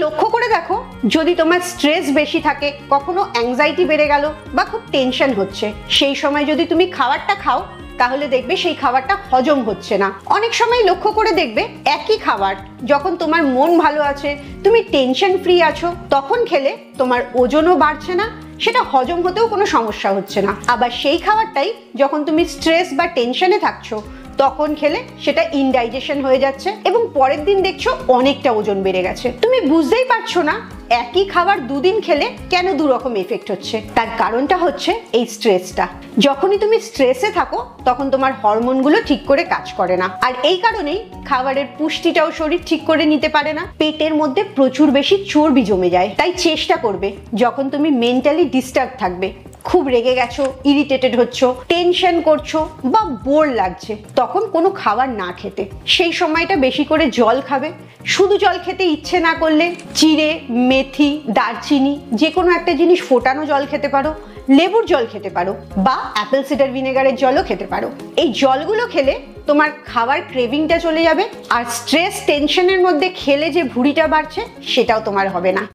লক্ষ্য করে দেখো, যদি তোমার স্ট্রেস বেশি থাকে, কখনো অ্যাংজাইটি বেড়ে গেল বা খুব টেনশন হচ্ছে, সেই সময় যদি তুমি খাবারটা খাও তাহলে দেখবে সেই খাবারটা হজম হচ্ছে না। অনেক সময় লক্ষ্য করে দেখবে একই খাবার যখন তোমার মন ভালো আছে, তুমি টেনশন ফ্রি আছো, তখন খেলে তোমার ওজনও বাড়ছে না, সেটা হজম হতেও কোনো সমস্যা হচ্ছে না। আবার সেই খাবারটাই যখন তুমি স্ট্রেস বা টেনশনে থাকছো তখন খেলে সেটা ইনডাইজেশন হয়ে যাচ্ছে এবং পরের দিন দেখছো অনেকটা ওজন বেড়ে গেছে। তুমি বুঝতেই পারছো না একই খাবার দুদিন খেলে কেন দুরকম এফেক্ট হচ্ছে। তার কারণটা হচ্ছে এই স্ট্রেসটা। যখনই তুমি স্ট্রেসে থাকো তখন তোমার হরমোনগুলো ঠিক করে কাজ করে না, আর এই কারণেই খাবারের পুষ্টিটাও শরীর ঠিক করে নিতে পারে না। পেটের মধ্যে প্রচুর বেশি চর্বি জমে যায়। তাই চেষ্টা করবে যখন তুমি মেন্টালি ডিস্টার্ব থাকবে, খুব রেগে গেছো, ইরিটেটেড হচ্ছো, টেনশন করছো বা বোর লাগছে, তখন কোনো খাবার না খেতে। সেই সময়টা বেশি করে জল খাবে। শুধু জল খেতে ইচ্ছে না করলে জিরে, মেথি, দারচিনি যে কোনো একটা জিনিস ফোটানো জল খেতে পারো, লেবুর জল খেতে পারো বা অ্যাপেল সিডার ভিনেগারের জলও খেতে পারো। এই জলগুলো খেলে তোমার খাবার ক্রেভিংটা চলে যাবে, আর স্ট্রেস টেনশনের মধ্যে খেলে যে ভুঁড়িটা বাড়ছে সেটাও তোমার হবে না।